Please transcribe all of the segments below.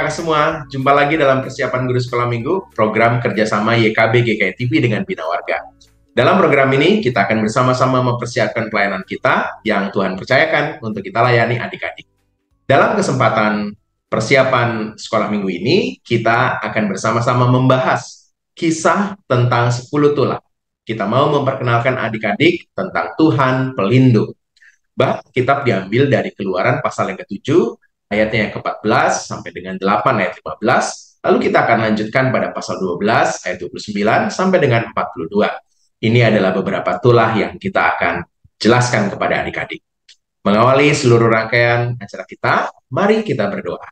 anak-anak semua, jumpa lagi dalam persiapan guru sekolah minggu, program kerjasama YKB GKI TV dengan Bina Warga. Dalam program ini, kita akan bersama-sama mempersiapkan pelayanan kita yang Tuhan percayakan untuk kita layani adik-adik. Dalam kesempatan persiapan sekolah minggu ini, kita akan bersama-sama membahas kisah tentang 10 tulah. Kita mau memperkenalkan adik-adik tentang Tuhan pelindung. Kitab diambil dari Keluaran pasal yang ke-7, ayatnya yang ke-14 sampai dengan 8 ayat 15. Lalu kita akan lanjutkan pada pasal 12 ayat 29 sampai dengan 42. Ini adalah beberapa tulah yang kita akan jelaskan kepada adik-adik. Mengawali seluruh rangkaian acara kita, mari kita berdoa.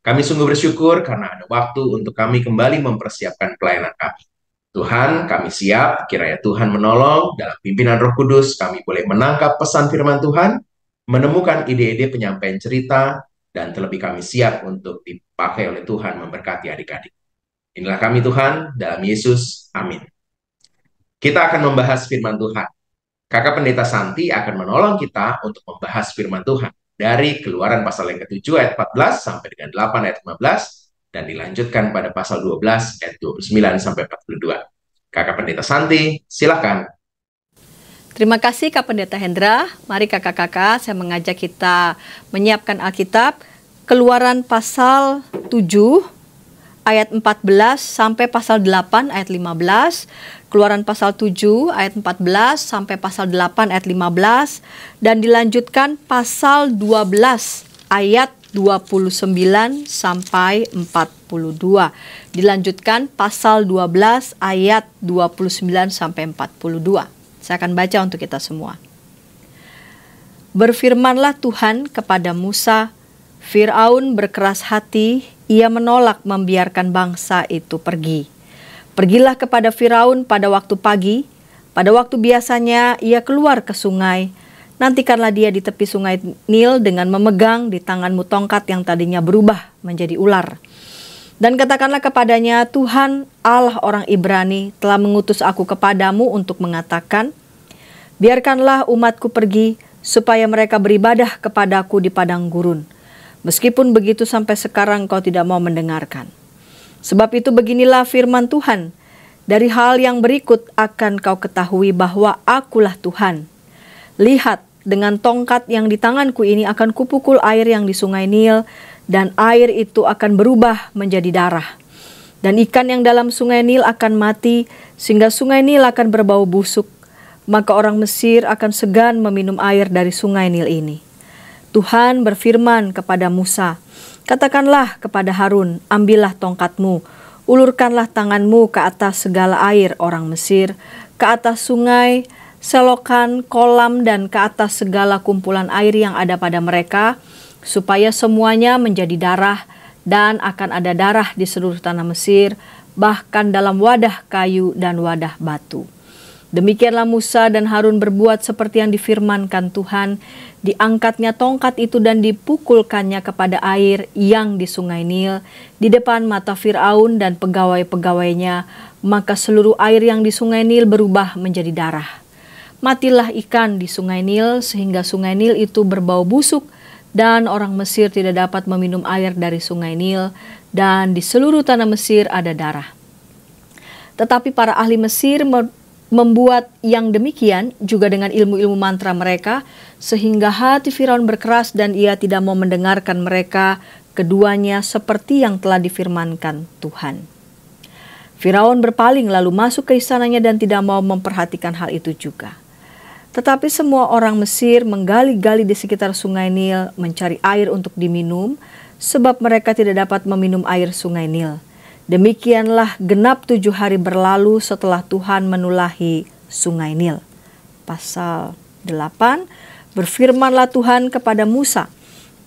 Kami sungguh bersyukur karena ada waktu untuk kami kembali mempersiapkan pelayanan kami. Tuhan, kami siap, kiranya Tuhan menolong, dalam pimpinan Roh Kudus kami boleh menangkap pesan firman Tuhan, menemukan ide-ide penyampaian cerita, dan terlebih kami siap untuk dipakai oleh Tuhan memberkati adik-adik. Inilah kami Tuhan, dalam Yesus, amin. Kita akan membahas firman Tuhan. Kakak Pendeta Santi akan menolong kita untuk membahas firman Tuhan dari Keluaran pasal yang ke-7 ayat 14 sampai dengan 8 ayat 15 dan dilanjutkan pada pasal 12 ayat 29 sampai 42. Kakak Pendeta Santi, silakan. Terima kasih Kak Pendeta Hendra. Mari kakak-kakak, saya mengajak kita menyiapkan Alkitab Keluaran pasal 7 ayat 14 sampai pasal 8 ayat 15. Keluaran pasal 7 ayat 14 sampai pasal 8 ayat 15 dan dilanjutkan pasal 12 ayat 29 sampai 42. Dilanjutkan pasal 12 ayat 29 sampai 42. Saya akan baca untuk kita semua. Berfirmanlah Tuhan kepada Musa, Firaun berkeras hati, ia menolak membiarkan bangsa itu pergi. Pergilah kepada Firaun pada waktu pagi, pada waktu biasanya ia keluar ke sungai. Nantikanlah dia di tepi sungai Nil dengan memegang di tanganmu tongkat yang tadinya berubah menjadi ular. Dan katakanlah kepadanya, Tuhan Allah orang Ibrani telah mengutus aku kepadamu untuk mengatakan, biarkanlah umatku pergi supaya mereka beribadah kepadaku di padang gurun. Meskipun begitu sampai sekarang kau tidak mau mendengarkan. Sebab itu beginilah firman Tuhan, dari hal yang berikut akan kau ketahui bahwa akulah Tuhan. Lihat, dengan tongkat yang di tanganku ini akan kupukul air yang di sungai Nil, dan air itu akan berubah menjadi darah. Dan ikan yang dalam sungai Nil akan mati, sehingga sungai Nil akan berbau busuk. Maka orang Mesir akan segan meminum air dari sungai Nil ini. Tuhan berfirman kepada Musa, katakanlah kepada Harun, ambillah tongkatmu, ulurkanlah tanganmu ke atas segala air orang Mesir, ke atas sungai, selokan, kolam, dan ke atas segala kumpulan air yang ada pada mereka, supaya semuanya menjadi darah, dan akan ada darah di seluruh tanah Mesir, bahkan dalam wadah kayu dan wadah batu. Demikianlah Musa dan Harun berbuat seperti yang difirmankan Tuhan. Diangkatnya tongkat itu dan dipukulkannya kepada air yang di sungai Nil, di depan mata Firaun dan pegawai-pegawainya, maka seluruh air yang di sungai Nil berubah menjadi darah. Matilah ikan di sungai Nil, sehingga sungai Nil itu berbau busuk, dan orang Mesir tidak dapat meminum air dari sungai Nil, dan di seluruh tanah Mesir ada darah. Tetapi para ahli Mesir membuat yang demikian juga dengan ilmu-ilmu mantra mereka, sehingga hati Firaun berkeras dan ia tidak mau mendengarkan mereka, keduanya seperti yang telah difirmankan Tuhan. Firaun berpaling lalu masuk ke istananya dan tidak mau memperhatikan hal itu juga. Tetapi semua orang Mesir menggali-gali di sekitar sungai Nil mencari air untuk diminum, sebab mereka tidak dapat meminum air sungai Nil. Demikianlah genap 7 hari berlalu setelah Tuhan menulahi sungai Nil. Pasal 8, berfirmanlah Tuhan kepada Musa,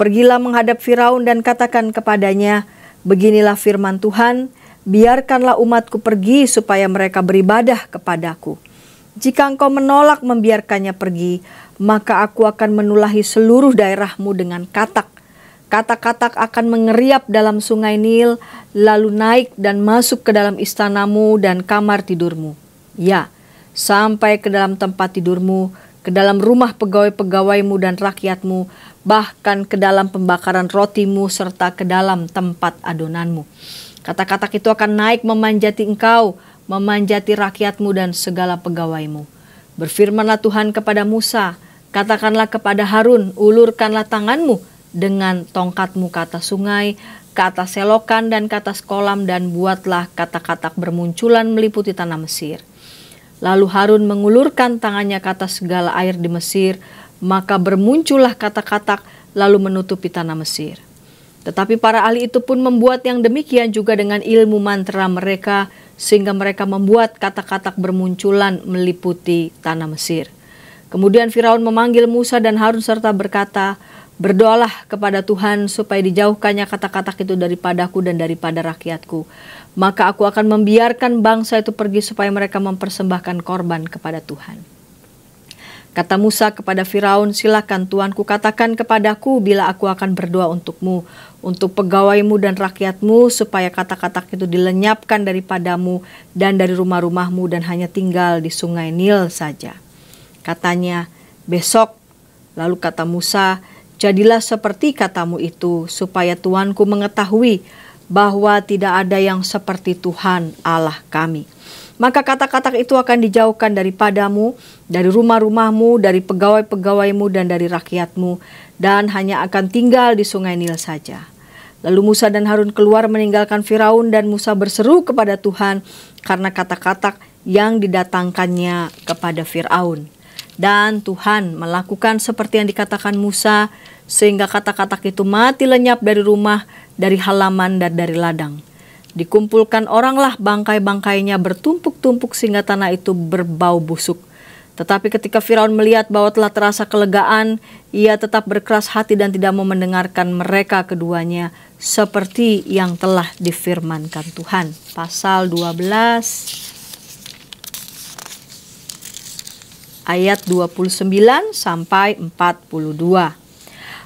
pergilah menghadap Firaun dan katakan kepadanya, beginilah firman Tuhan, biarkanlah umatku pergi supaya mereka beribadah kepadaku. Jika engkau menolak membiarkannya pergi, maka aku akan menulahi seluruh daerahmu dengan katak. Katak-katak akan mengeriap dalam sungai Nil, lalu naik dan masuk ke dalam istanamu dan kamar tidurmu. Ya, sampai ke dalam tempat tidurmu, ke dalam rumah pegawai-pegawaimu dan rakyatmu, bahkan ke dalam pembakaran rotimu serta ke dalam tempat adonanmu. Katak-katak itu akan naik memanjati engkau, memanjati rakyatmu dan segala pegawaimu. Berfirmanlah Tuhan kepada Musa, katakanlah kepada Harun, ulurkanlah tanganmu dengan tongkatmu ke atas sungai, ke atas selokan dan ke atas kolam, dan buatlah katak-katak bermunculan meliputi tanah Mesir. Lalu Harun mengulurkan tangannya ke atas segala air di Mesir, maka bermuncullah katak-katak lalu menutupi tanah Mesir. Tetapi para ahli itu pun membuat yang demikian juga dengan ilmu mantra mereka, sehingga mereka membuat katak-katak bermunculan meliputi tanah Mesir. Kemudian Firaun memanggil Musa dan Harun serta berkata, berdoalah kepada Tuhan supaya dijauhkannya katak-katak itu daripadaku dan daripada rakyatku. Maka aku akan membiarkan bangsa itu pergi supaya mereka mempersembahkan korban kepada Tuhan. Kata Musa kepada Firaun, silakan Tuanku katakan kepadaku bila aku akan berdoa untukmu, untuk pegawaimu dan rakyatmu, supaya katak-katak itu dilenyapkan daripadamu dan dari rumah-rumahmu dan hanya tinggal di sungai Nil saja. Katanya, besok. Lalu kata Musa, jadilah seperti katamu itu, supaya Tuanku mengetahui bahwa tidak ada yang seperti Tuhan Allah kami. Maka katak-katak itu akan dijauhkan daripadamu, dari rumah-rumahmu, dari pegawai-pegawaimu dan dari rakyatmu, dan hanya akan tinggal di sungai Nil saja. Lalu Musa dan Harun keluar meninggalkan Firaun, dan Musa berseru kepada Tuhan karena katak-katak yang didatangkannya kepada Firaun. Dan Tuhan melakukan seperti yang dikatakan Musa, sehingga katak-katak itu mati lenyap dari rumah, dari halaman dan dari ladang. Dikumpulkan oranglah bangkai-bangkainya bertumpuk-tumpuk sehingga tanah itu berbau busuk. Tetapi ketika Firaun melihat bahwa telah terasa kelegaan, ia tetap berkeras hati dan tidak mau mendengarkan mereka keduanya, seperti yang telah difirmankan Tuhan. Pasal 12 ayat 29 sampai 42.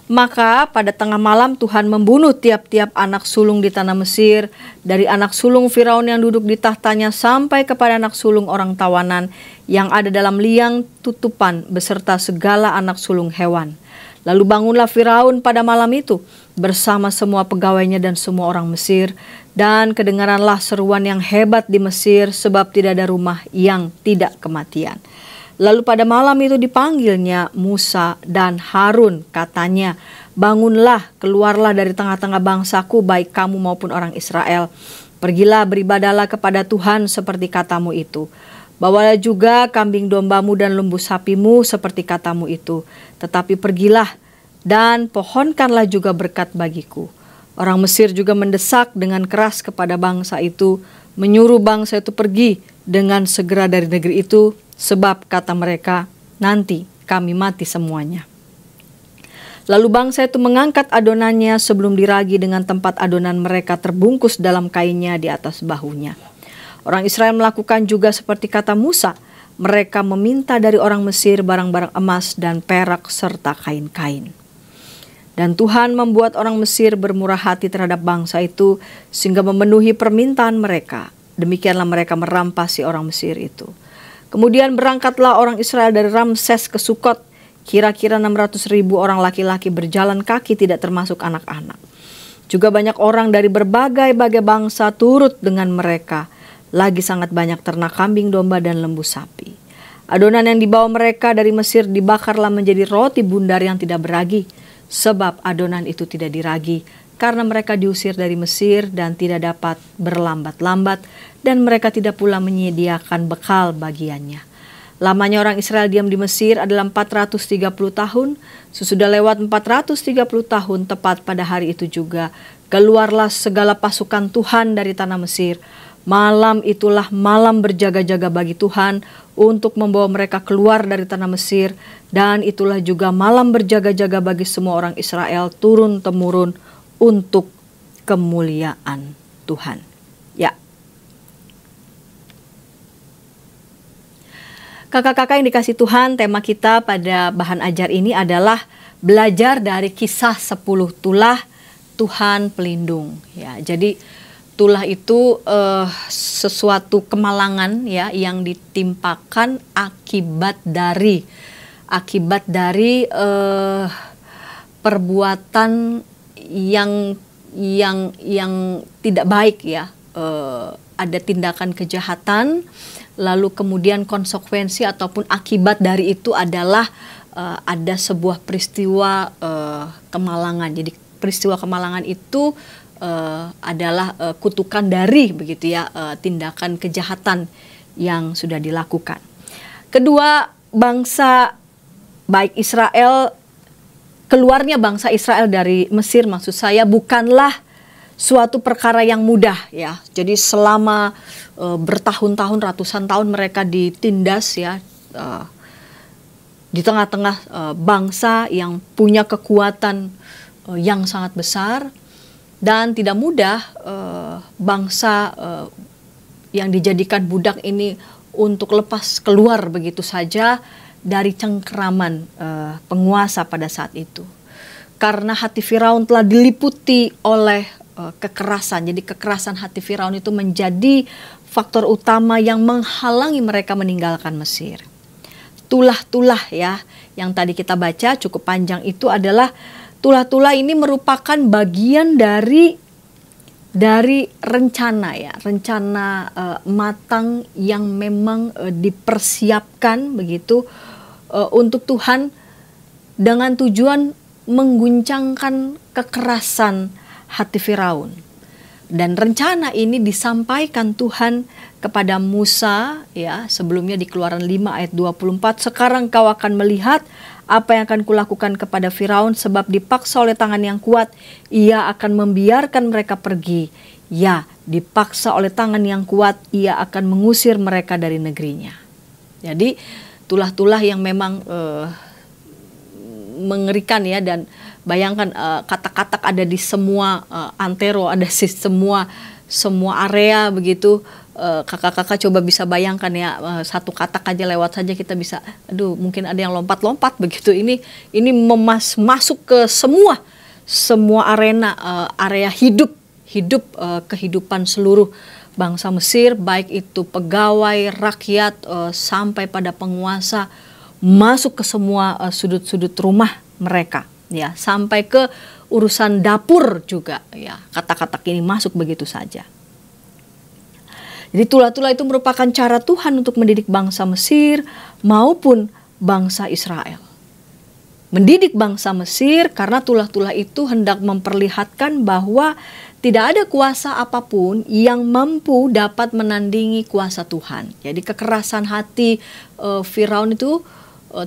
Maka pada tengah malam Tuhan membunuh tiap-tiap anak sulung di tanah Mesir, dari anak sulung Firaun yang duduk di tahtanya sampai kepada anak sulung orang tawanan yang ada dalam liang tutupan beserta segala anak sulung hewan. Lalu bangunlah Firaun pada malam itu bersama semua pegawainya dan semua orang Mesir, dan kedengaranlah seruan yang hebat di Mesir sebab tidak ada rumah yang tidak kematian. Lalu pada malam itu dipanggilnya Musa dan Harun, katanya, bangunlah, keluarlah dari tengah-tengah bangsaku, baik kamu maupun orang Israel. Pergilah beribadahlah kepada Tuhan seperti katamu itu. Bawalah juga kambing dombamu dan lembu sapimu seperti katamu itu. Tetapi pergilah dan pohonkanlah juga berkat bagiku. Orang Mesir juga mendesak dengan keras kepada bangsa itu, menyuruh bangsa itu pergi dengan segera dari negeri itu, sebab kata mereka, nanti kami mati semuanya. Lalu bangsa itu mengangkat adonannya sebelum diragi dengan tempat adonan mereka terbungkus dalam kainnya di atas bahunya. Orang Israel melakukan juga seperti kata Musa. Mereka meminta dari orang Mesir barang-barang emas dan perak serta kain-kain. Dan Tuhan membuat orang Mesir bermurah hati terhadap bangsa itu sehingga memenuhi permintaan mereka. Demikianlah mereka merampasi orang Mesir itu. Kemudian berangkatlah orang Israel dari Ramses ke Sukot. Kira-kira 600.000 orang laki-laki berjalan kaki, tidak termasuk anak-anak. Juga banyak orang dari berbagai-bagai bangsa turut dengan mereka. Lagi sangat banyak ternak kambing, domba, dan lembu sapi. Adonan yang dibawa mereka dari Mesir dibakarlah menjadi roti bundar yang tidak beragi. Sebab adonan itu tidak diragi, karena mereka diusir dari Mesir dan tidak dapat berlambat-lambat, dan mereka tidak pula menyediakan bekal bagiannya. Lamanya orang Israel diam di Mesir adalah 430 tahun. Sesudah lewat 430 tahun, tepat pada hari itu juga, keluarlah segala pasukan Tuhan dari tanah Mesir. Malam itulah malam berjaga-jaga bagi Tuhan untuk membawa mereka keluar dari tanah Mesir, dan itulah juga malam berjaga-jaga bagi semua orang Israel turun-temurun untuk kemuliaan Tuhan. Ya. Kakak-kakak yang dikasih Tuhan, tema kita pada bahan ajar ini adalah belajar dari kisah 10 tulah Tuhan pelindung. Ya, jadi tulah itu sesuatu kemalangan ya yang ditimpakan akibat dari perbuatan yang tidak baik ya. Ada tindakan kejahatan, lalu kemudian konsekuensi ataupun akibat dari itu adalah ada sebuah peristiwa kemalangan. Jadi peristiwa kemalangan itu adalah kutukan dari begitu ya tindakan kejahatan yang sudah dilakukan. Kedua, bangsa baik Israel, keluarnya bangsa Israel dari Mesir maksud saya bukanlah suatu perkara yang mudah ya. Jadi selama bertahun-tahun, ratusan tahun mereka ditindas ya di tengah-tengah bangsa yang punya kekuatan yang sangat besar, dan tidak mudah bangsa yang dijadikan budak ini untuk lepas keluar begitu saja dari cengkeraman penguasa pada saat itu. Karena hati Firaun telah diliputi oleh kekerasan. Jadi kekerasan hati Firaun itu menjadi faktor utama yang menghalangi mereka meninggalkan Mesir. Tulah-tulah ya yang tadi kita baca cukup panjang itu adalah tulah-tulah ini merupakan bagian dari rencana ya, rencana matang yang memang dipersiapkan begitu untuk Tuhan dengan tujuan mengguncangkan kekerasan hati Firaun. Dan rencana ini disampaikan Tuhan kepada Musa ya, sebelumnya di Keluaran 5 ayat 24, sekarang kau akan melihat apa yang akan kulakukan kepada Firaun, sebab dipaksa oleh tangan yang kuat ia akan membiarkan mereka pergi. Ya, dipaksa oleh tangan yang kuat ia akan mengusir mereka dari negerinya. Jadi tulah-tulah yang memang mengerikan ya, dan bayangkan kata-kata ada di semua antero, ada di semua area begitu. Kakak-kakak coba bisa bayangkan ya, satu katak aja lewat saja kita bisa, aduh mungkin ada yang lompat-lompat begitu. Ini masuk ke semua arena area hidup kehidupan seluruh bangsa Mesir, baik itu pegawai, rakyat, sampai pada penguasa, masuk ke semua sudut-sudut rumah mereka ya, sampai ke urusan dapur juga ya, kata-kata ini masuk begitu saja. Jadi tulah-tulah itu merupakan cara Tuhan untuk mendidik bangsa Mesir maupun bangsa Israel. Mendidik bangsa Mesir karena tulah-tulah itu hendak memperlihatkan bahwa tidak ada kuasa apapun yang mampu dapat menandingi kuasa Tuhan. Jadi kekerasan hati Firaun itu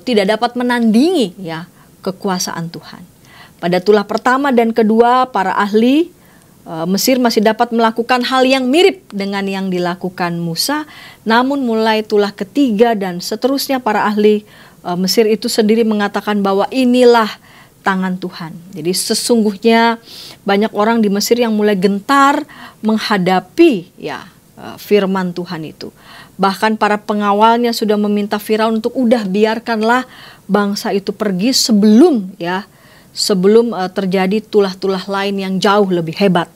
tidak dapat menandingi ya kekuasaan Tuhan. Pada tulah pertama dan kedua, para ahli Mesir masih dapat melakukan hal yang mirip dengan yang dilakukan Musa. Namun mulai tulah ketiga dan seterusnya, para ahli Mesir itu sendiri mengatakan bahwa inilah tangan Tuhan. Jadi sesungguhnya banyak orang di Mesir yang mulai gentar menghadapi ya firman Tuhan itu. Bahkan para pengawalnya sudah meminta Firaun untuk udah biarkanlah bangsa itu pergi sebelum terjadi tulah-tulah lain yang jauh lebih hebat.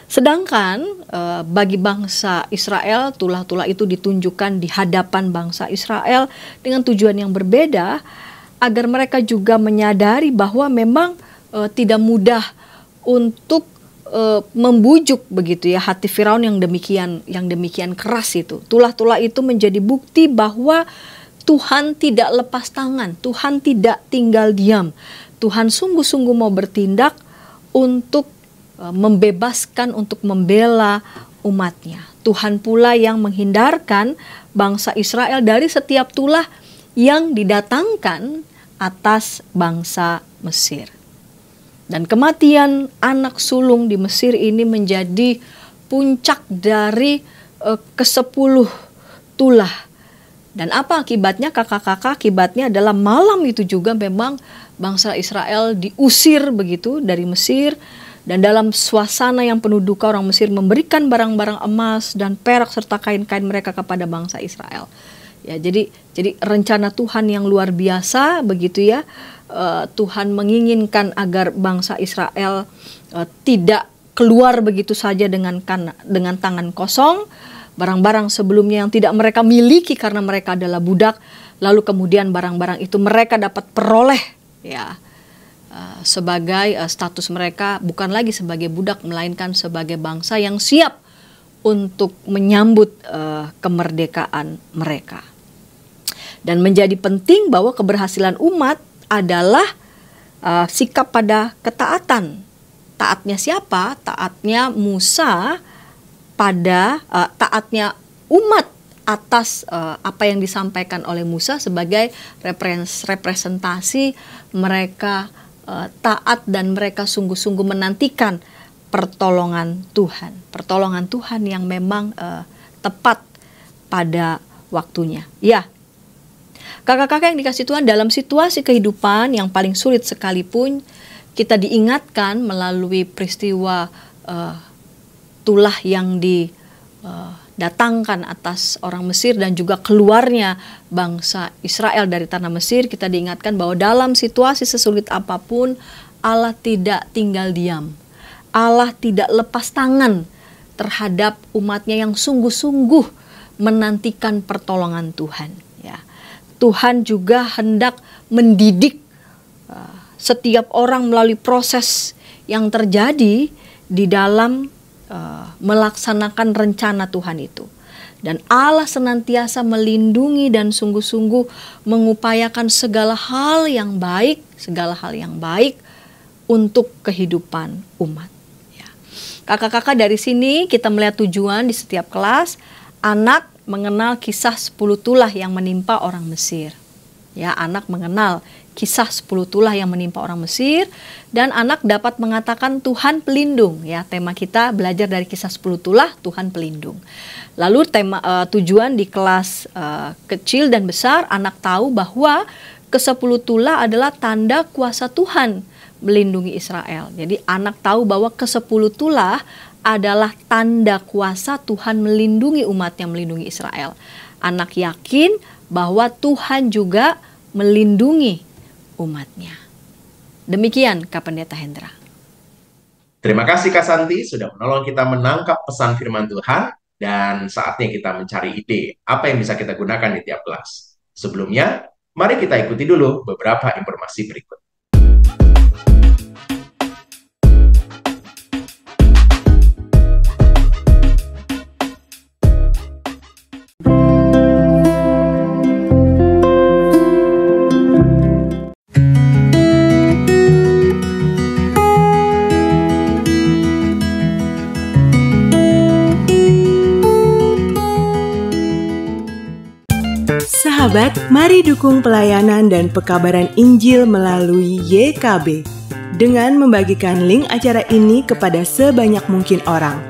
Sedangkan bagi bangsa Israel, tulah-tulah itu ditunjukkan di hadapan bangsa Israel dengan tujuan yang berbeda, agar mereka juga menyadari bahwa memang tidak mudah untuk membujuk begitu ya hati Firaun yang demikian keras itu. Tulah-tulah itu menjadi bukti bahwa Tuhan tidak lepas tangan, Tuhan tidak tinggal diam. Tuhan sungguh-sungguh mau bertindak untuk membebaskan, untuk membela umatnya. Tuhan pula yang menghindarkan bangsa Israel dari setiap tulah yang didatangkan atas bangsa Mesir. Dan kematian anak sulung di Mesir ini menjadi puncak dari ke-10 tulah. Dan apa akibatnya kakak-kakak? Akibatnya adalah malam itu juga memang bangsa Israel diusir begitu dari Mesir. Dan dalam suasana yang penuh duka, orang Mesir memberikan barang-barang emas dan perak serta kain-kain mereka kepada bangsa Israel. Ya, jadi rencana Tuhan yang luar biasa begitu ya. Tuhan menginginkan agar bangsa Israel tidak keluar begitu saja dengan tangan kosong. Barang-barang sebelumnya yang tidak mereka miliki karena mereka adalah budak, lalu kemudian barang-barang itu mereka dapat peroleh ya sebagai status mereka bukan lagi sebagai budak, melainkan sebagai bangsa yang siap untuk menyambut kemerdekaan mereka. Dan menjadi penting bahwa keberhasilan umat adalah sikap pada ketaatan. Taatnya siapa? Taatnya Musa pada taatnya umat atas apa yang disampaikan oleh Musa sebagai representasi mereka taat dan mereka sungguh-sungguh menantikan pertolongan Tuhan. Pertolongan Tuhan yang memang tepat pada waktunya. Ya, kakak-kakak yang dikasih Tuhan, dalam situasi kehidupan yang paling sulit sekalipun, kita diingatkan melalui peristiwa tulah yang didatangkan atas orang Mesir dan juga keluarnya bangsa Israel dari tanah Mesir. Kita diingatkan bahwa dalam situasi sesulit apapun, Allah tidak tinggal diam. Allah tidak lepas tangan terhadap umatnya yang sungguh-sungguh menantikan pertolongan Tuhan. Ya. Tuhan juga hendak mendidik setiap orang melalui proses yang terjadi di dalam melaksanakan rencana Tuhan itu. Dan Allah senantiasa melindungi dan sungguh-sungguh mengupayakan segala hal yang baik untuk kehidupan umat. Ya. Kakak-kakak, dari sini kita melihat tujuan di setiap kelas, anak mengenal kisah 10 tulah yang menimpa orang Mesir. Ya, anak mengenal kisah 10 tulah yang menimpa orang Mesir, dan anak dapat mengatakan Tuhan pelindung. Ya, tema kita belajar dari kisah 10 tulah, Tuhan pelindung. Lalu tujuan di kelas kecil dan besar, anak tahu bahwa ke-10 tulah adalah tanda kuasa Tuhan melindungi Israel. Jadi anak tahu bahwa ke-10 tulah adalah tanda kuasa Tuhan melindungi umatnya, melindungi Israel. Anak yakin bahwa Tuhan juga melindungi umatnya. Demikian Kak Pendeta Hendra. Terima kasih Kak Santi sudah menolong kita menangkap pesan firman Tuhan, dan saatnya kita mencari ide apa yang bisa kita gunakan di tiap kelas. Sebelumnya, mari kita ikuti dulu beberapa informasi berikut. Sahabat, mari dukung pelayanan dan pekabaran Injil melalui YKB dengan membagikan link acara ini kepada sebanyak mungkin orang.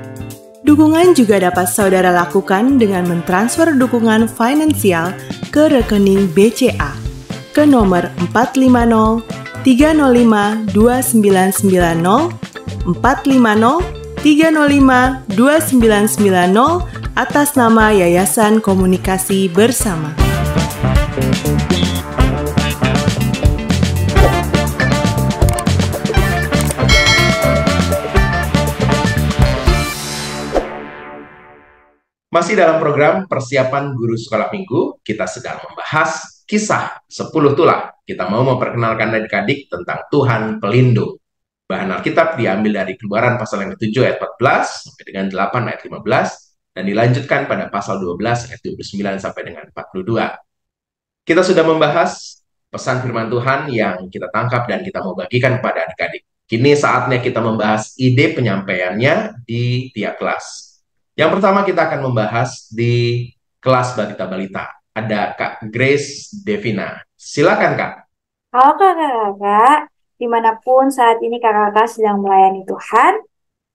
Dukungan juga dapat saudara lakukan dengan mentransfer dukungan finansial ke rekening BCA ke nomor 450 305 2990 450 305 2990 atas nama Yayasan Komunikasi Bersama. Masih dalam program persiapan guru sekolah minggu, kita sedang membahas kisah 10 tulah. Kita mau memperkenalkan adik-adik tentang Tuhan pelindung. Bahan Alkitab diambil dari Keluaran pasal yang ke-7 ayat 14 sampai dengan 8 ayat 15 dan dilanjutkan pada pasal 12 ayat 29 sampai dengan 42. Kita sudah membahas pesan firman Tuhan yang kita tangkap dan kita mau bagikan kepada adik-adik. Kini saatnya kita membahas ide penyampaiannya di tiap kelas. Yang pertama kita akan membahas di kelas balita-balita. Ada Kak Grace Devina. Silakan Kak. Halo kakak-kakak, dimanapun saat ini kakak-kakak sedang melayani Tuhan,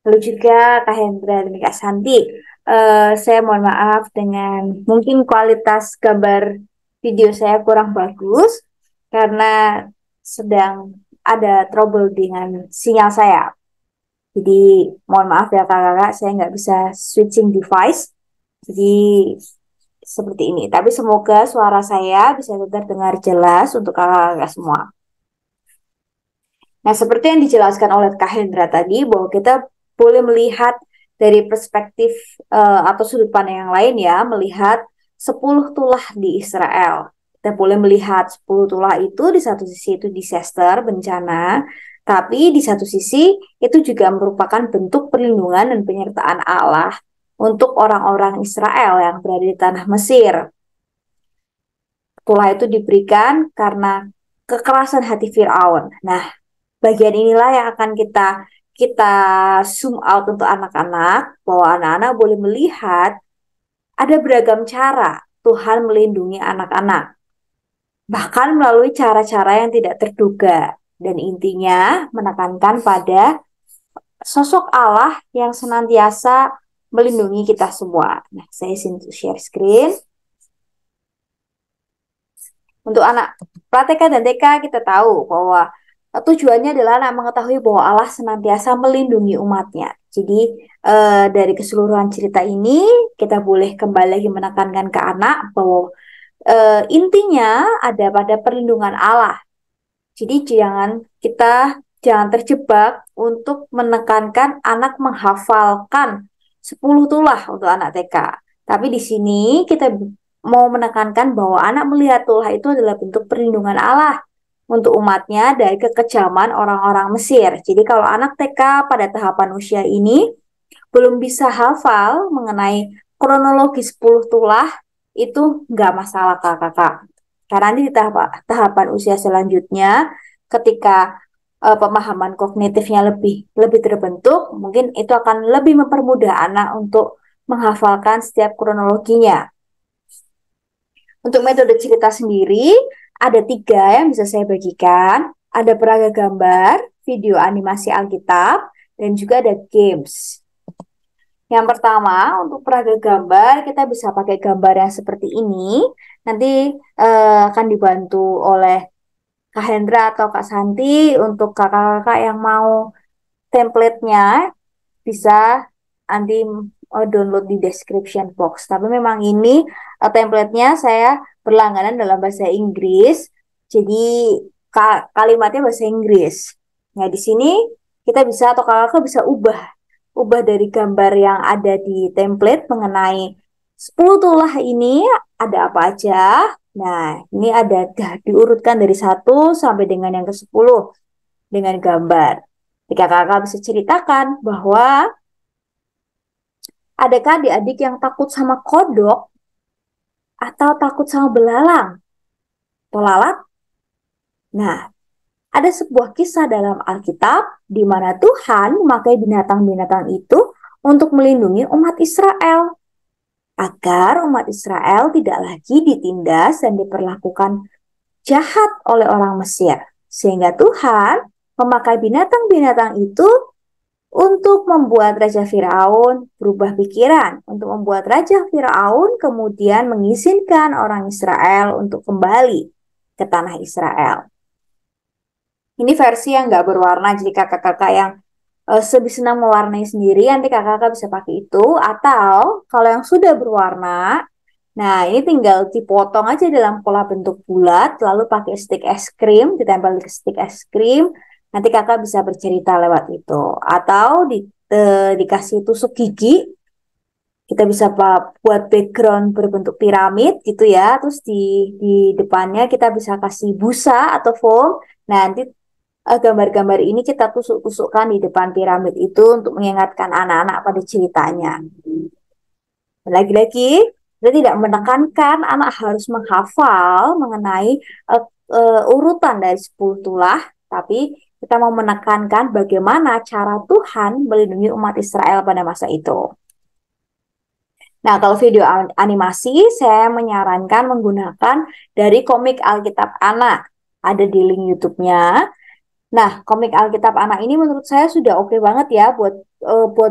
lalu juga Kak Hendra dan Kak Santi. Saya mohon maaf dengan mungkin kualitas gambar video saya kurang bagus, karena sedang ada trouble dengan sinyal saya. Jadi mohon maaf ya kakak-kakak, saya nggak bisa switching device. Jadi seperti ini. Tapi semoga suara saya bisa terdengar jelas untuk kakak-kakak semua. Nah, seperti yang dijelaskan oleh Kak Hendra tadi, bahwa kita boleh melihat dari perspektif atau sudut pandang yang lain ya, melihat 10 tulah di Israel. Kita boleh melihat 10 tulah itu di satu sisi itu disaster, bencana, tapi di satu sisi itu juga merupakan bentuk perlindungan dan penyertaan Allah untuk orang-orang Israel yang berada di tanah Mesir. Tulah itu diberikan karena kekerasan hati Firaun. Nah, bagian inilah yang akan kita zoom out untuk anak-anak, bahwa anak-anak boleh melihat ada beragam cara Tuhan melindungi anak-anak, bahkan melalui cara-cara yang tidak terduga. Dan intinya menekankan pada sosok Allah yang senantiasa melindungi kita semua. Nah, saya share screen. Untuk anak pra-TK dan TK kita tahu bahwa tujuannya adalah anak mengetahui bahwa Allah senantiasa melindungi umatnya. Jadi dari keseluruhan cerita ini kita boleh kembali lagi menekankan ke anak bahwa intinya ada pada perlindungan Allah. Jadi jangan terjebak untuk menekankan anak menghafalkan 10 tulah untuk anak TK. Tapi di sini kita mau menekankan bahwa anak melihat tulah itu adalah bentuk perlindungan Allah untuk umatnya dari kekejaman orang-orang Mesir. Jadi kalau anak TK pada tahapan usia ini belum bisa hafal mengenai kronologi 10 tulah, itu nggak masalah kakak-kakak. Karena nanti di tahapan usia selanjutnya, ketika pemahaman kognitifnya lebih terbentuk, mungkin itu akan lebih mempermudah anak untuk menghafalkan setiap kronologinya. Untuk metode cerita sendiri, ada 3 yang bisa saya bagikan. Ada peraga gambar, video animasi Alkitab, dan juga ada games. Yang pertama, untuk peraga gambar, kita bisa pakai gambar yang seperti ini. Nanti akan dibantu oleh Kak Hendra atau Kak Santi. Untuk kakak-kakak yang mau template-nya, bisa nanti download di description box. Tapi memang ini template-nya saya berlangganan dalam bahasa Inggris. Jadi kalimatnya bahasa Inggris. Nah, di sini kita bisa atau kakak bisa ubah dari gambar yang ada di template mengenai 10 tulah ini ada apa aja. Nah, ini ada diurutkan dari 1 sampai dengan yang ke-10 dengan gambar. Jika kakak bisa ceritakan bahwa adakah adik-adik yang takut sama kodok atau takut sama belalang atau lalat? Nah, ada sebuah kisah dalam Alkitab di mana Tuhan memakai binatang-binatang itu untuk melindungi umat Israel, agar umat Israel tidak lagi ditindas dan diperlakukan jahat oleh orang Mesir. Sehingga Tuhan memakai binatang-binatang itu untuk membuat Raja Firaun berubah pikiran, untuk membuat Raja Firaun kemudian mengizinkan orang Israel untuk kembali ke tanah Israel. Ini versi yang nggak berwarna, jadi kakak-kakak yang sebisa senang mewarnai sendiri, nanti kakak-kakak bisa pakai itu. Atau kalau yang sudah berwarna, nah ini tinggal dipotong aja dalam pola bentuk bulat, lalu pakai stick es krim, ditempel ke stick es krim. Nanti kakak bisa bercerita lewat itu. Atau dikasih tusuk gigi, kita bisa buat background berbentuk piramid gitu ya. Terus di depannya kita bisa kasih busa atau foam. Nah, nanti gambar-gambar ini kita tusuk-tusukkan di depan piramid itu untuk mengingatkan anak-anak pada ceritanya. Lagi-lagi, kita tidak menekankan anak harus menghafal mengenai urutan dari 10 tulah, tapi kita mau menekankan bagaimana cara Tuhan melindungi umat Israel pada masa itu. Nah, kalau video animasi, saya menyarankan menggunakan dari komik Alkitab Anak. Ada di link YouTube-nya. Nah, komik Alkitab Anak ini menurut saya sudah oke banget ya buat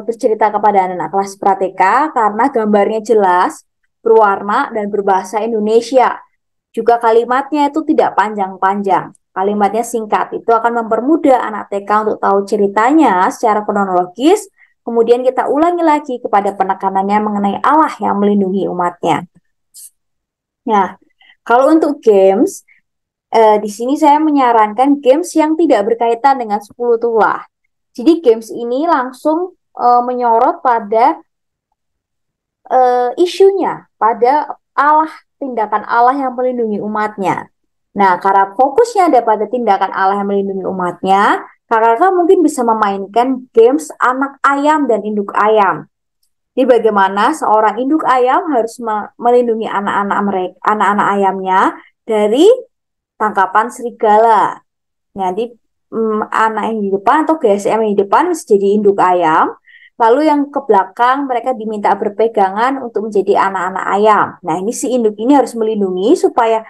bercerita kepada anak-anak kelas pra-TK, karena gambarnya jelas, berwarna, dan berbahasa Indonesia. Juga kalimatnya itu tidak panjang-panjang. Kalimatnya singkat. Itu akan mempermudah anak TK untuk tahu ceritanya secara kronologis. Kemudian kita ulangi lagi kepada penekanannya mengenai Allah yang melindungi umatnya. Nah, kalau untuk games, di sini saya menyarankan games yang tidak berkaitan dengan 10 tulah. Jadi games ini langsung menyorot pada isunya, pada Allah tindakan Allah yang melindungi umatnya. Nah, karena fokusnya ada pada tindakan Allah yang melindungi umatnya, kakak-kakak mungkin bisa memainkan games anak ayam dan induk ayam. Jadi bagaimana seorang induk ayam harus melindungi anak-anak mereka, anak-anak ayamnya dari tangkapan serigala. Nanti anak yang di depan atau GSM yang di depan bisa jadi induk ayam. Lalu yang ke belakang mereka diminta berpegangan untuk menjadi anak-anak ayam. Nah, ini si induk ini harus melindungi supaya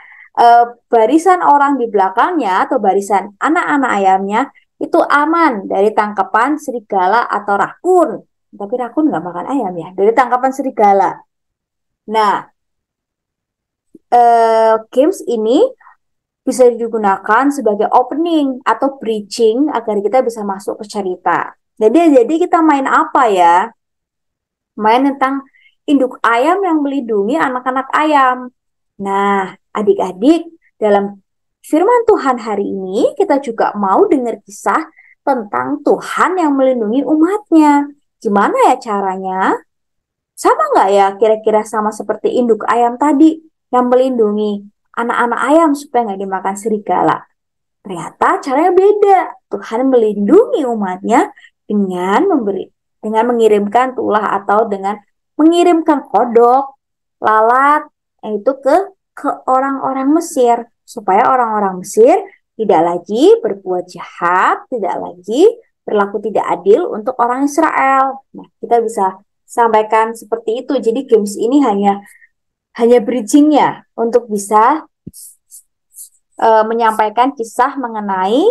barisan orang di belakangnya atau barisan anak-anak ayamnya itu aman dari tangkapan serigala atau rakun. Tapi rakun nggak makan ayam ya, dari tangkapan serigala. Nah, games ini bisa digunakan sebagai opening atau bridging agar kita bisa masuk ke cerita. Jadi kita main apa ya? Main tentang induk ayam yang melindungi anak-anak ayam. Nah, adik-adik, dalam firman Tuhan hari ini kita juga mau dengar kisah tentang Tuhan yang melindungi umatnya. Gimana ya caranya? Sama nggak ya kira-kira sama seperti induk ayam tadi yang melindungi anak-anak ayam supaya nggak dimakan serigala? Ternyata caranya beda. Tuhan melindungi umatnya dengan mengirimkan tulah atau dengan mengirimkan kodok, lalat, itu ke orang-orang Mesir supaya orang-orang Mesir tidak lagi berbuat jahat, tidak lagi berlaku tidak adil untuk orang Israel. Nah, kita bisa sampaikan seperti itu. Jadi games ini hanya bridging-nya untuk bisa menyampaikan kisah mengenai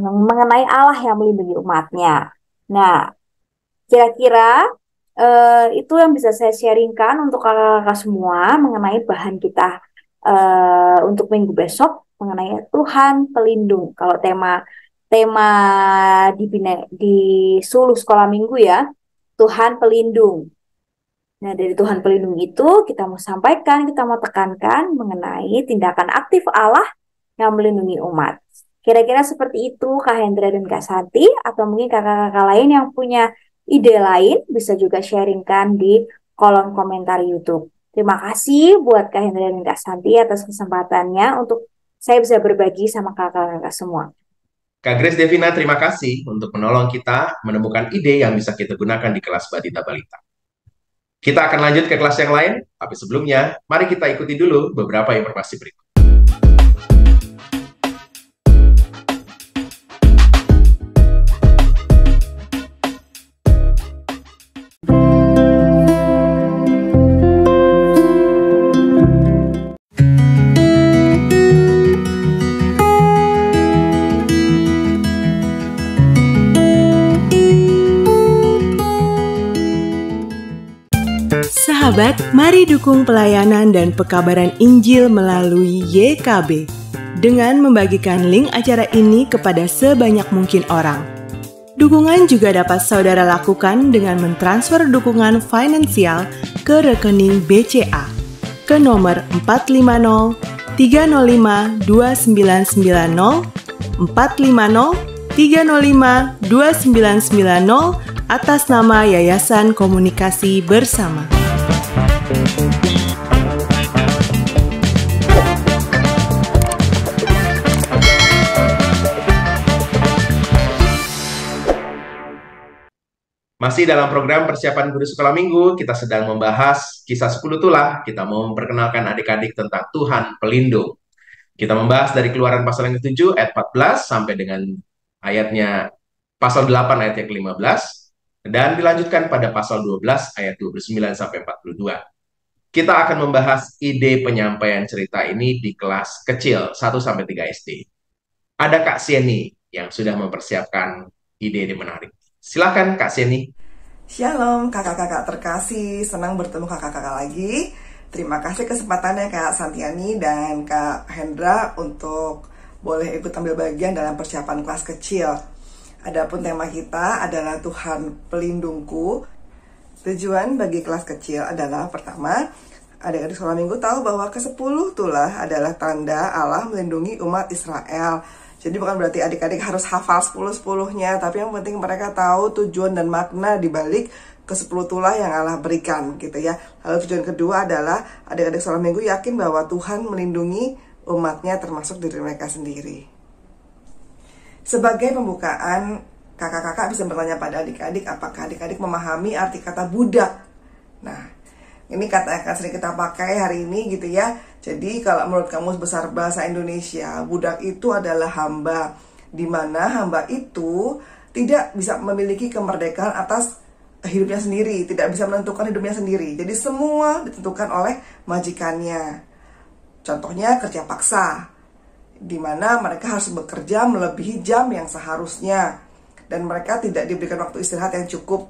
mengenai Allah yang melindungi umatnya. Nah, kira-kira itu yang bisa saya sharingkan untuk kakak-kakak semua mengenai bahan kita untuk minggu besok mengenai Tuhan pelindung. Kalau tema di Suluh Sekolah Minggu ya, Tuhan pelindung. Nah, dari Tuhan pelindung itu kita mau sampaikan, kita mau tekankan mengenai tindakan aktif Allah yang melindungi umat. Kira-kira seperti itu Kak Hendra dan Kak Santi, atau mungkin kakak-kakak lain yang punya ide lain bisa juga sharingkan di kolom komentar YouTube. Terima kasih buat Kak Hendra dan Kak Santi atas kesempatannya untuk saya bisa berbagi sama kakak-kakak semua. Kak Grace Devina, terima kasih untuk menolong kita menemukan ide yang bisa kita gunakan di kelas Batita Balita. Kita akan lanjut ke kelas yang lain, tapi sebelumnya, mari kita ikuti dulu beberapa informasi berikut. Sahabat, mari dukung pelayanan dan pekabaran Injil melalui YKB dengan membagikan link acara ini kepada sebanyak mungkin orang. Dukungan juga dapat saudara lakukan dengan mentransfer dukungan finansial ke rekening BCA ke nomor 450 305 2990 450 305 2990 atas nama Yayasan Komunikasi Bersama. Masih dalam program persiapan guru sekolah minggu, kita sedang membahas kisah 10 tulah. Kita mau memperkenalkan adik-adik tentang Tuhan pelindung. Kita membahas dari Keluaran pasal yang ke-7 ayat 14 sampai dengan ayatnya pasal 8 ayat yang ke-15 dan dilanjutkan pada pasal 12 ayat 29 sampai 42. Kita akan membahas ide penyampaian cerita ini di kelas kecil 1 sampai 3 SD. Ada Kak Sieni yang sudah mempersiapkan ide menarik. Silakan Kak Sieni. Shalom kakak-kakak terkasih, senang bertemu kakak-kakak lagi. Terima kasih kesempatannya Kak Santiani dan Kak Hendra untuk boleh ikut ambil bagian dalam persiapan kelas kecil. Adapun tema kita adalah Tuhan pelindungku. Tujuan bagi kelas kecil adalah pertama, adik-adik sekolah minggu tahu bahwa ke-10 tulah adalah tanda Allah melindungi umat Israel. Jadi bukan berarti adik-adik harus hafal 10-10-nya, tapi yang penting mereka tahu tujuan dan makna dibalik ke-10 tulah yang Allah berikan gitu ya. Lalu tujuan kedua adalah adik-adik sekolah minggu yakin bahwa Tuhan melindungi umatnya termasuk diri mereka sendiri. Sebagai pembukaan, kakak-kakak bisa bertanya pada adik-adik, apakah adik-adik memahami arti kata budak? Nah, ini kata yang akan sering kita pakai hari ini gitu ya. Jadi kalau menurut Kamus Besar Bahasa Indonesia, budak itu adalah hamba, di mana hamba itu tidak bisa memiliki kemerdekaan atas hidupnya sendiri, tidak bisa menentukan hidupnya sendiri. Jadi semua ditentukan oleh majikannya. Contohnya kerja paksa, di mana mereka harus bekerja melebihi jam yang seharusnya, dan mereka tidak diberikan waktu istirahat yang cukup.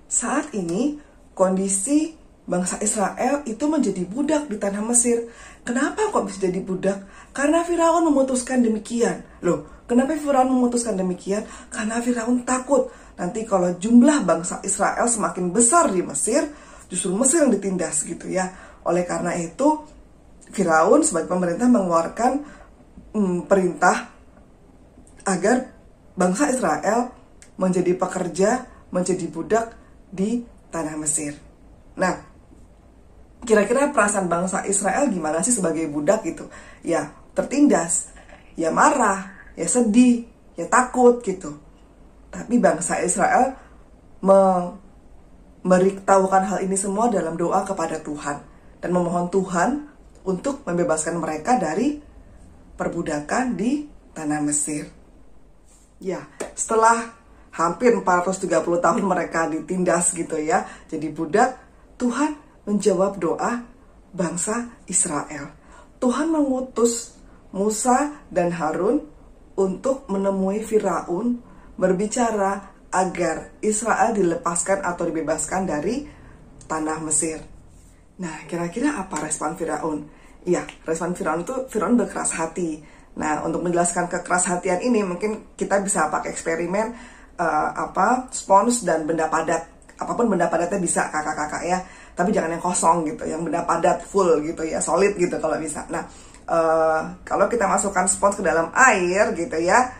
Saat ini, kondisi bangsa Israel itu menjadi budak di tanah Mesir. Kenapa kok bisa jadi budak? Karena Firaun memutuskan demikian. Loh, kenapa Firaun memutuskan demikian? Karena Firaun takut nanti kalau jumlah bangsa Israel semakin besar di Mesir, justru Mesir yang ditindas gitu ya. Oleh karena itu, Firaun sebagai pemerintah mengeluarkan perintah agar bangsa Israel menjadi pekerja, menjadi budak di tanah Mesir. Nah, kira-kira perasaan bangsa Israel gimana sih sebagai budak gitu? Ya tertindas, ya marah, ya sedih, ya takut gitu. Tapi bangsa Israel memberitahukan hal ini semua dalam doa kepada Tuhan dan memohon Tuhan untuk membebaskan mereka dari perbudakan di tanah Mesir. Ya, setelah hampir 430 tahun mereka ditindas gitu ya, jadi budak, Tuhan menjawab doa bangsa Israel. Tuhan mengutus Musa dan Harun untuk menemui Firaun, berbicara agar Israel dilepaskan atau dibebaskan dari tanah Mesir. Nah, kira-kira apa respon Firaun? Ya, respon Firaun itu, Firaun berkeras hati. Nah, untuk menjelaskan kekerashatian ini, mungkin kita bisa pakai eksperimen spons dan benda padat. Apapun benda padatnya bisa kakak-kakak ya, tapi jangan yang kosong gitu, yang benda padat full gitu ya, solid gitu kalau bisa. Nah, kalau kita masukkan spons ke dalam air gitu ya,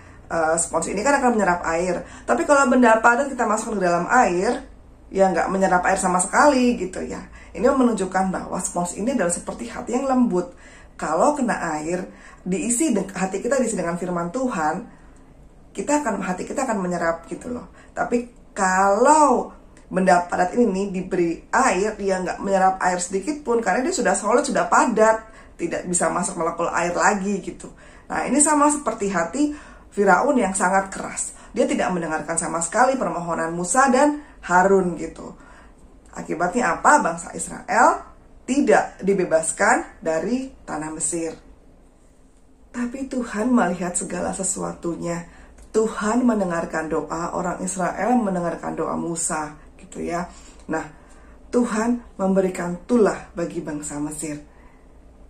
spons ini kan akan menyerap air. Tapi kalau benda padat kita masukkan ke dalam air, ya nggak menyerap air sama sekali gitu ya. Ini menunjukkan bahwa spons ini adalah seperti hati yang lembut. Kalau kena air, hati kita diisi dengan firman Tuhan, hati kita akan menyerap gitu loh. Tapi kalau benda padat ini diberi air, dia nggak menyerap air sedikit pun karena dia sudah solid, sudah padat, tidak bisa masuk molekul air lagi gitu. Nah, ini sama seperti hati Firaun yang sangat keras. Dia tidak mendengarkan sama sekali permohonan Musa dan Harun gitu. Akibatnya apa? Bangsa Israel tidak dibebaskan dari tanah Mesir. Tapi Tuhan melihat segala sesuatunya. Tuhan mendengarkan doa orang Israel, mendengarkan doa Musa gitu ya. Nah, Tuhan memberikan tulah bagi bangsa Mesir.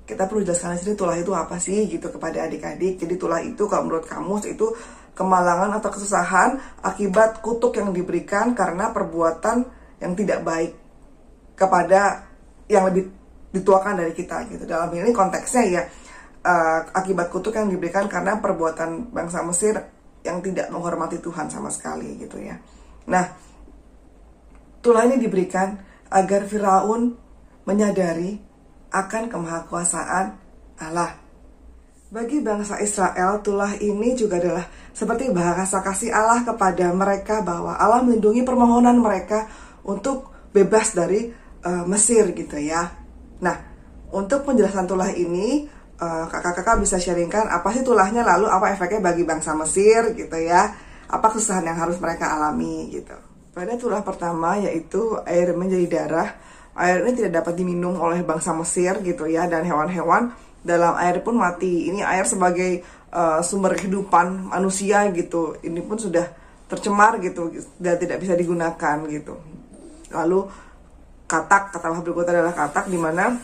Kita perlu jelaskan di sini tulah itu apa sih gitu kepada adik-adik. Jadi tulah itu kalau menurut kamus itu kemalangan atau kesusahan akibat kutuk yang diberikan karena perbuatan yang tidak baik kepada yang lebih dituakan dari kita gitu. Dalam ini konteksnya ya, akibat kutuk yang diberikan karena perbuatan bangsa Mesir yang tidak menghormati Tuhan sama sekali gitu ya. Nah, tulah ini diberikan agar Firaun menyadari akan kemahakuasaan Allah. Bagi bangsa Israel, tulah ini juga adalah seperti bahasa kasih Allah kepada mereka bahwa Allah melindungi permohonan mereka untuk bebas dari Mesir gitu ya. Nah, untuk penjelasan tulah ini, kakak-kakak bisa sharingkan apa sih tulahnya, lalu apa efeknya bagi bangsa Mesir gitu ya. Apa kesusahan yang harus mereka alami gitu. Pada tulah pertama yaitu air menjadi darah. Air ini tidak dapat diminum oleh bangsa Mesir gitu ya, dan hewan-hewan dalam air pun mati. Ini air sebagai sumber kehidupan manusia gitu. Ini pun sudah tercemar gitu dan tidak bisa digunakan gitu. Lalu kata berikutnya adalah katak, di mana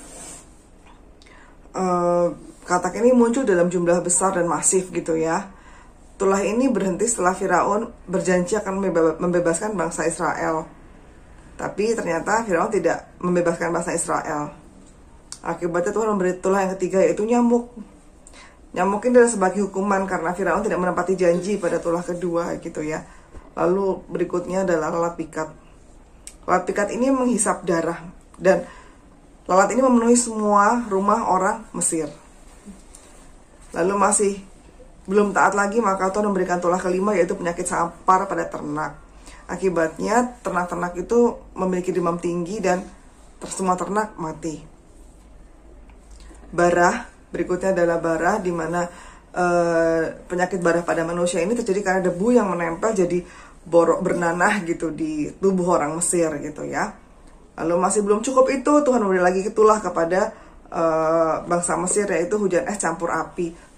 katak ini muncul dalam jumlah besar dan masif gitu ya. Tulah ini berhenti setelah Firaun berjanji akan membebaskan bangsa Israel. Tapi ternyata Firaun tidak membebaskan bangsa Israel. Akibatnya Tuhan memberi tulah yang ketiga, yaitu nyamuk. Nyamuk ini adalah sebagai hukuman karena Firaun tidak menepati janji pada tulah kedua gitu ya. Lalu berikutnya adalah lalat pikat. Lalat pikat ini menghisap darah dan lalat ini memenuhi semua rumah orang Mesir. Lalu masih belum taat lagi, maka Tuhan memberikan tulah kelima, yaitu penyakit sampar pada ternak. Akibatnya ternak-ternak itu memiliki demam tinggi dan semua ternak mati. Barah, berikutnya adalah barah, di mana penyakit barah pada manusia ini terjadi karena debu yang menempel jadi borok bernanah gitu di tubuh orang Mesir gitu ya. Lalu masih belum cukup itu, Tuhan memberi lagi tulah kepada bangsa Mesir, yaitu hujan es campur api.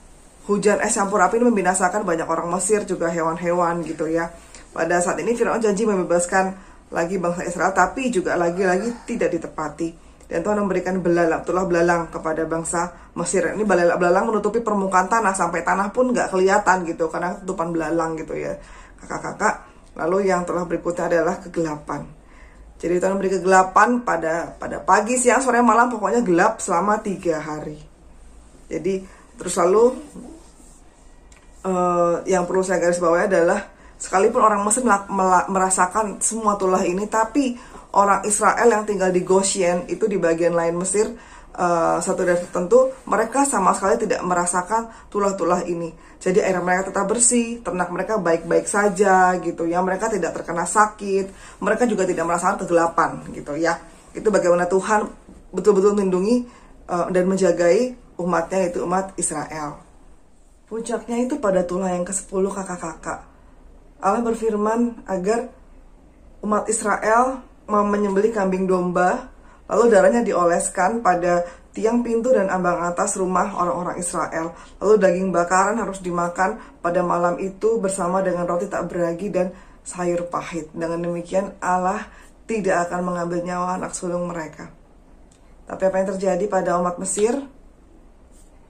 Hujan es campur api ini membinasakan banyak orang Mesir, juga hewan-hewan gitu ya. Pada saat ini Firaun janji membebaskan lagi bangsa Israel, tapi juga lagi-lagi tidak ditepati. Dan Tuhan memberikan belalang, tulah belalang kepada bangsa Mesir. Ini belalang menutupi permukaan tanah, sampai tanah pun nggak kelihatan gitu, karena tutupan belalang gitu ya, kakak-kakak. Lalu yang tulah berikutnya adalah kegelapan. Jadi Tuhan memberi kegelapan pada pagi, siang, sore, malam, pokoknya gelap selama 3 hari. Jadi terus lalu yang perlu saya garis bawahi adalah, sekalipun orang Mesir merasakan semua tulah ini, tapi orang Israel yang tinggal di Goshen, itu di bagian lain Mesir, satu daerah tertentu, mereka sama sekali tidak merasakan tulah-tulah ini. Jadi air mereka tetap bersih, ternak mereka baik-baik saja gitu ya, mereka tidak terkena sakit, mereka juga tidak merasakan kegelapan gitu ya. Itu bagaimana Tuhan betul-betul melindungi dan menjagai umatnya, yaitu umat Israel. Puncaknya itu pada tulah yang ke-10, kakak-kakak. Allah berfirman agar umat Israel menyembelih kambing domba, lalu darahnya dioleskan pada tiang pintu dan ambang atas rumah orang-orang Israel. Lalu daging bakaran harus dimakan pada malam itu bersama dengan roti tak beragi dan sayur pahit. Dengan demikian Allah tidak akan mengambil nyawa anak sulung mereka. Tapi apa yang terjadi pada umat Mesir?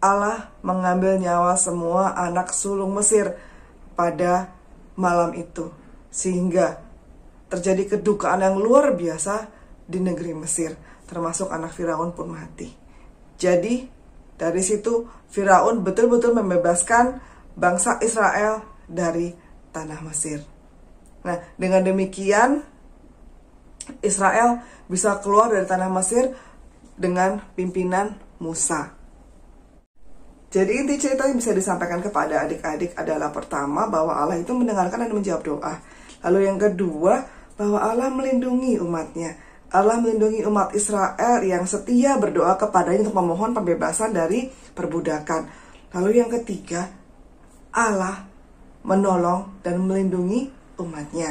Allah mengambil nyawa semua anak sulung Mesir pada malam itu, sehingga terjadi kedukaan yang luar biasa di negeri Mesir, termasuk anak Firaun pun mati. Jadi dari situ Firaun betul-betul membebaskan bangsa Israel dari tanah Mesir. Nah, dengan demikian Israel bisa keluar dari tanah Mesir dengan pimpinan Musa. Jadi inti cerita yang bisa disampaikan kepada adik-adik adalah, pertama, bahwa Allah itu mendengarkan dan menjawab doa. Lalu yang kedua, bahwa Allah melindungi umatnya. Allah melindungi umat Israel yang setia berdoa kepadanya untuk memohon pembebasan dari perbudakan. Lalu yang ketiga, Allah menolong dan melindungi umatnya.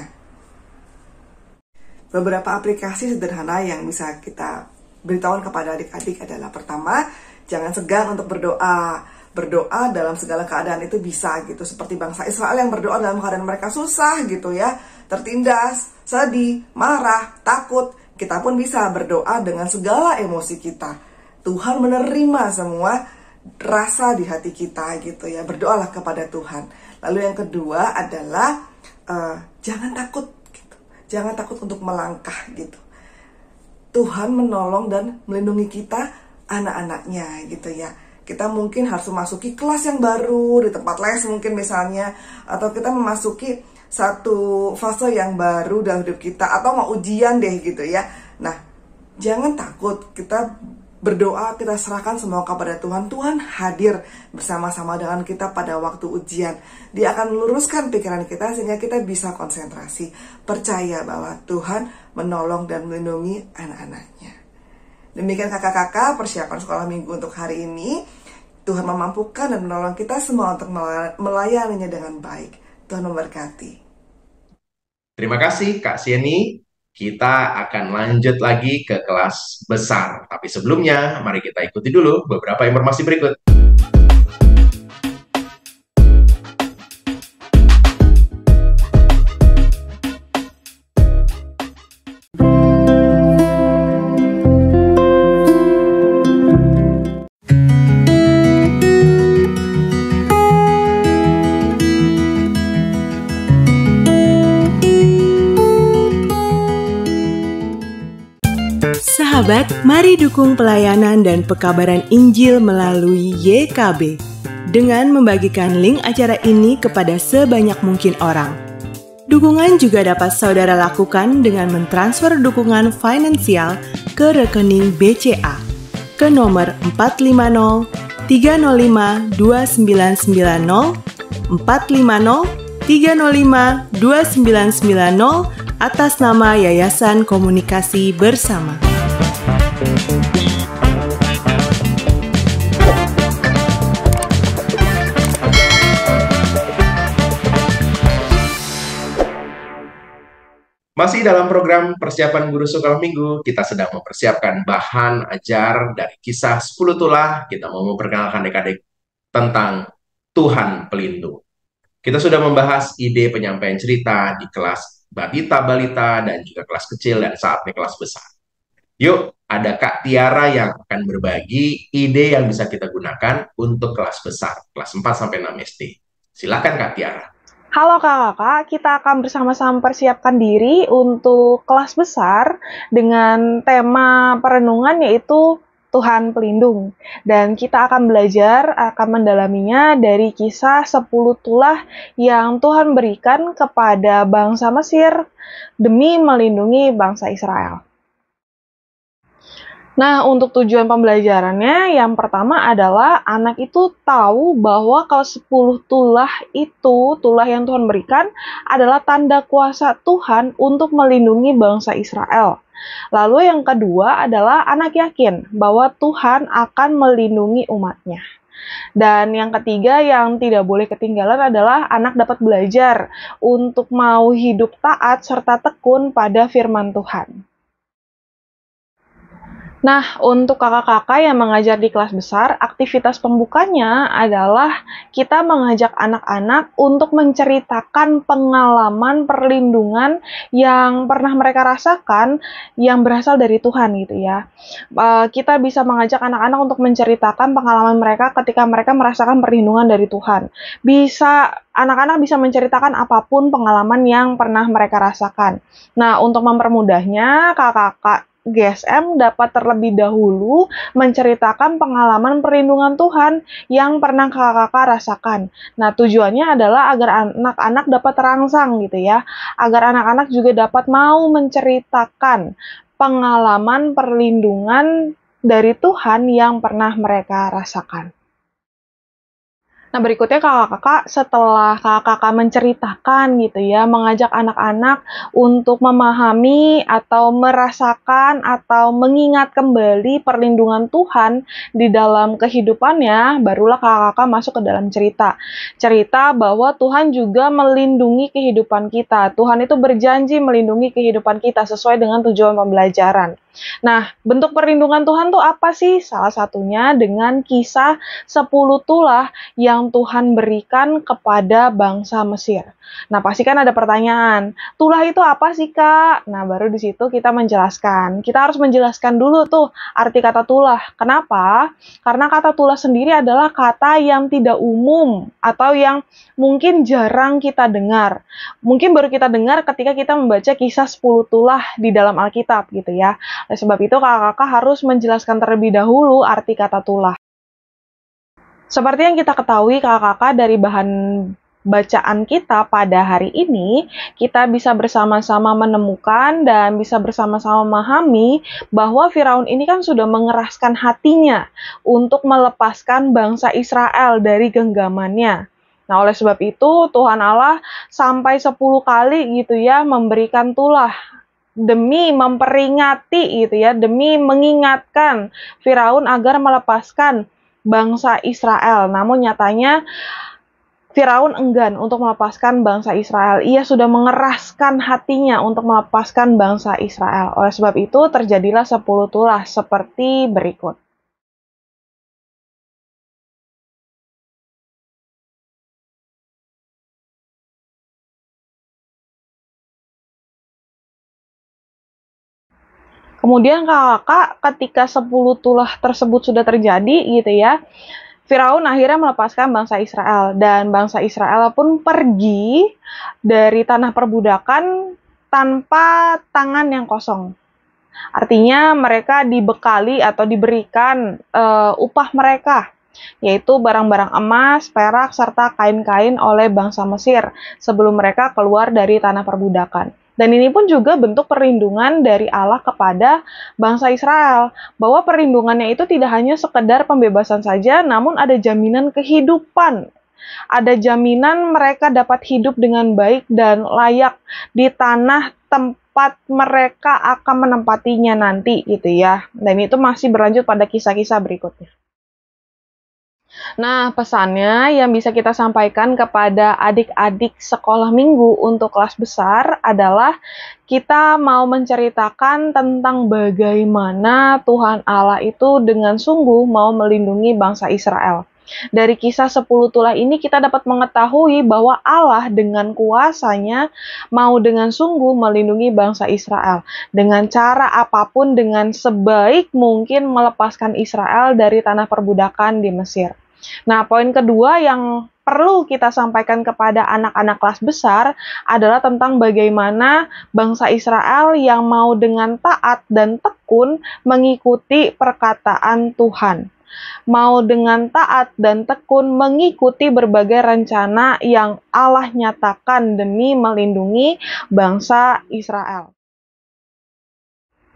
Beberapa aplikasi sederhana yang bisa kita beritahukan kepada adik-adik adalah, pertama, jangan segan untuk berdoa. Berdoa dalam segala keadaan itu bisa gitu. Seperti bangsa Israel yang berdoa dalam keadaan mereka susah gitu ya, tertindas, sedih, marah, takut. Kita pun bisa berdoa dengan segala emosi kita. Tuhan menerima semua rasa di hati kita gitu ya. Berdoalah kepada Tuhan. Lalu yang kedua adalah jangan takut gitu. Jangan takut untuk melangkah gitu. Tuhan menolong dan melindungi kita, anak-anaknya gitu ya. Kita mungkin harus memasuki kelas yang baru di tempat les mungkin misalnya, atau kita memasuki satu fase yang baru dalam hidup kita, atau mau ujian deh gitu ya. Nah, jangan takut, kita berdoa, kita serahkan semua kepada Tuhan. Tuhan hadir bersama-sama dengan kita pada waktu ujian. Dia akan meluruskan pikiran kita sehingga kita bisa konsentrasi. Percaya bahwa Tuhan menolong dan melindungi anak-anaknya. Demikian kakak-kakak persiapan sekolah minggu untuk hari ini. Tuhan memampukan dan menolong kita semua untuk melayaninya dengan baik. Tuhan memberkati. Terima kasih Kak Sieni. Kita akan lanjut lagi ke kelas besar. Tapi sebelumnya, mari kita ikuti dulu beberapa informasi berikut. Sahabat, mari dukung pelayanan dan pekabaran Injil melalui YKB dengan membagikan link acara ini kepada sebanyak mungkin orang. Dukungan juga dapat saudara lakukan dengan mentransfer dukungan finansial ke rekening BCA ke nomor 450 305 2990 450 305 2990 atas nama Yayasan Komunikasi Bersama. Masih dalam program persiapan guru sekolah minggu, kita sedang mempersiapkan bahan ajar dari kisah 10 tulah. Kita mau memperkenalkan adik-adik tentang Tuhan Pelindung. Kita sudah membahas ide penyampaian cerita di kelas balita dan juga kelas kecil dan saatnya kelas besar. Yuk, ada Kak Tiara yang akan berbagi ide yang bisa kita gunakan untuk kelas besar, kelas 4-6 SD. Silakan Kak Tiara. Halo kakak-kakak, kita akan bersama-sama persiapkan diri untuk kelas besar dengan tema perenungan yaitu Tuhan Pelindung. Dan kita akan belajar, akan mendalaminya dari kisah 10 tulah yang Tuhan berikan kepada bangsa Mesir demi melindungi bangsa Israel. Nah, untuk tujuan pembelajarannya, yang pertama adalah anak itu tahu bahwa kalau 10 tulah itu, tulah yang Tuhan berikan, adalah tanda kuasa Tuhan untuk melindungi bangsa Israel. Lalu yang kedua adalah anak yakin bahwa Tuhan akan melindungi umatnya. Dan yang ketiga yang tidak boleh ketinggalan adalah anak dapat belajar untuk mau hidup taat serta tekun pada firman Tuhan. Nah, untuk kakak-kakak yang mengajar di kelas besar, aktivitas pembukanya adalah kita mengajak anak-anak untuk menceritakan pengalaman perlindungan yang pernah mereka rasakan yang berasal dari Tuhan gitu ya. Kita bisa mengajak anak-anak untuk menceritakan pengalaman mereka ketika mereka merasakan perlindungan dari Tuhan. Anak-anak bisa menceritakan apapun pengalaman yang pernah mereka rasakan. Nah, untuk mempermudahnya, kakak-kakak GSM dapat terlebih dahulu menceritakan pengalaman perlindungan Tuhan yang pernah kakak-kakak rasakan. Nah, tujuannya adalah agar anak-anak dapat terangsang gitu ya, agar anak-anak juga dapat mau menceritakan pengalaman perlindungan dari Tuhan yang pernah mereka rasakan. Nah, berikutnya kakak-kakak setelah kakak-kakak menceritakan gitu ya, mengajak anak-anak untuk memahami atau merasakan atau mengingat kembali perlindungan Tuhan di dalam kehidupannya, barulah kakak-kakak masuk ke dalam cerita. Cerita bahwa Tuhan juga melindungi kehidupan kita. Tuhan itu berjanji melindungi kehidupan kita sesuai dengan tujuan pembelajaran. Nah, bentuk perlindungan Tuhan tuh apa sih? Salah satunya dengan kisah 10 tulah yang Tuhan berikan kepada bangsa Mesir. Nah, pasti kan ada pertanyaan, tulah itu apa sih, Kak? Nah, baru di situ kita menjelaskan. Kita harus menjelaskan dulu tuh arti kata tulah. Kenapa? Karena kata tulah sendiri adalah kata yang tidak umum atau yang mungkin jarang kita dengar. Mungkin baru kita dengar ketika kita membaca kisah 10 tulah di dalam Alkitab gitu ya. Oleh sebab itu, kakak-kakak harus menjelaskan terlebih dahulu arti kata tulah. Seperti yang kita ketahui, kakak-kakak, dari bahan bacaan kita pada hari ini, kita bisa bersama-sama menemukan dan bisa bersama-sama memahami bahwa Firaun ini kan sudah mengeraskan hatinya untuk melepaskan bangsa Israel dari genggamannya. Nah, oleh sebab itu, Tuhan Allah sampai 10 kali gitu ya memberikan tulah demi memperingati gitu ya, demi mengingatkan Firaun agar melepaskan bangsa Israel. Namun nyatanya Firaun enggan untuk melepaskan bangsa Israel. Ia sudah mengeraskan hatinya untuk melepaskan bangsa Israel. Oleh sebab itu terjadilah 10 tulah seperti berikut. Kemudian kakak, ketika 10 tulah tersebut sudah terjadi gitu ya, Firaun akhirnya melepaskan bangsa Israel, dan bangsa Israel pun pergi dari tanah perbudakan tanpa tangan yang kosong. Artinya mereka dibekali atau diberikan upah mereka. yaitu barang-barang emas, perak, serta kain-kain oleh bangsa Mesir sebelum mereka keluar dari tanah perbudakan. Dan ini pun juga bentuk perlindungan dari Allah kepada bangsa Israel, bahwa perlindungannya itu tidak hanya sekedar pembebasan saja, namun ada jaminan kehidupan. Ada jaminan mereka dapat hidup dengan baik dan layak di tanah tempat mereka akan menempatinya nanti gitu ya. Dan itu masih berlanjut pada kisah-kisah berikutnya. Nah, pesannya yang bisa kita sampaikan kepada adik-adik sekolah minggu untuk kelas besar adalah kita mau menceritakan tentang bagaimana Tuhan Allah itu dengan sungguh mau melindungi bangsa Israel. Dari kisah 10 tulah ini kita dapat mengetahui bahwa Allah dengan kuasanya mau dengan sungguh melindungi bangsa Israel. Dengan cara apapun, dengan sebaik mungkin melepaskan Israel dari tanah perbudakan di Mesir. Nah, poin kedua yang perlu kita sampaikan kepada anak-anak kelas besar adalah tentang bagaimana bangsa Israel yang mau dengan taat dan tekun mengikuti perkataan Tuhan. Mau dengan taat dan tekun mengikuti berbagai rencana yang Allah nyatakan demi melindungi bangsa Israel.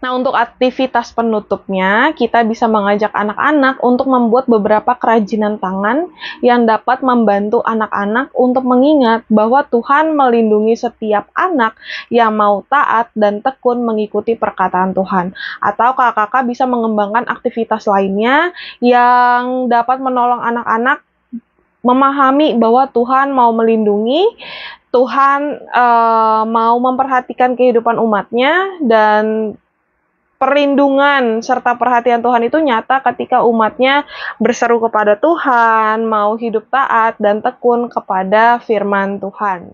Nah, untuk aktivitas penutupnya, kita bisa mengajak anak-anak untuk membuat beberapa kerajinan tangan yang dapat membantu anak-anak untuk mengingat bahwa Tuhan melindungi setiap anak yang mau taat dan tekun mengikuti perkataan Tuhan. Atau kakak-kakak bisa mengembangkan aktivitas lainnya yang dapat menolong anak-anak memahami bahwa Tuhan mau melindungi, Tuhan mau memperhatikan kehidupan umatnya, dan perlindungan serta perhatian Tuhan itu nyata ketika umatnya berseru kepada Tuhan, mau hidup taat dan tekun kepada firman Tuhan.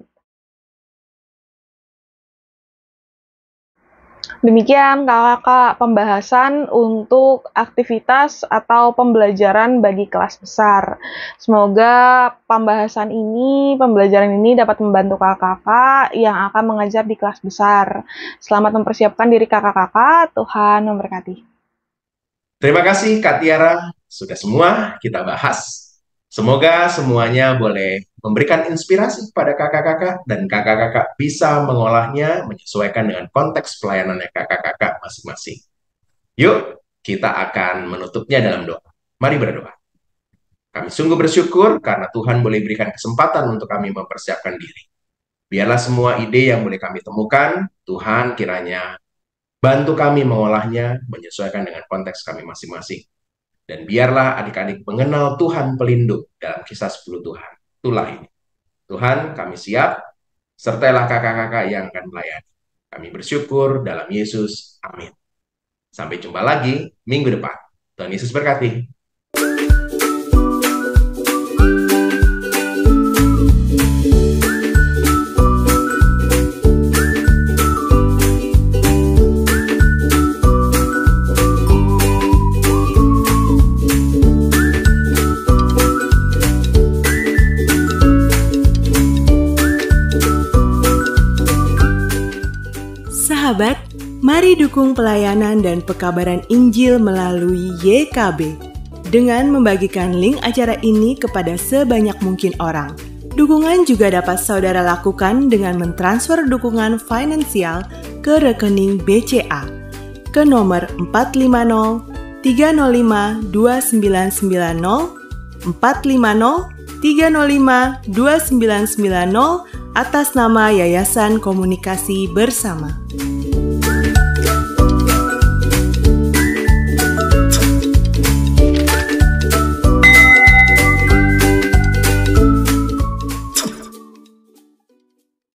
Demikian kakak pembahasan untuk aktivitas atau pembelajaran bagi kelas besar. Semoga pembelajaran ini dapat membantu kakak yang akan mengajar di kelas besar. Selamat mempersiapkan diri kakak-kakak, Tuhan memberkati. Terima kasih Kak Tiara, sudah semua kita bahas. Semoga semuanya boleh memberikan inspirasi kepada kakak-kakak dan kakak-kakak bisa mengolahnya menyesuaikan dengan konteks pelayanannya kakak-kakak masing-masing. Yuk, kita akan menutupnya dalam doa. Mari berdoa. Kami sungguh bersyukur karena Tuhan boleh berikan kesempatan untuk kami mempersiapkan diri. Biarlah semua ide yang boleh kami temukan, Tuhan kiranya bantu kami mengolahnya menyesuaikan dengan konteks kami masing-masing. Dan biarlah adik-adik mengenal Tuhan pelindung dalam kisah 10 tulah ini. Tuhan, kami siap, sertailah kakak-kakak yang akan melayani. Kami bersyukur dalam Yesus. Amin. Sampai jumpa lagi minggu depan. Tuhan Yesus berkati. Sahabat, mari dukung pelayanan dan pekabaran Injil melalui YKB dengan membagikan link acara ini kepada sebanyak mungkin orang. Dukungan juga dapat saudara lakukan dengan mentransfer dukungan finansial ke rekening BCA ke nomor 450 305 2990 450 305 2990 atas nama Yayasan Komunikasi Bersama.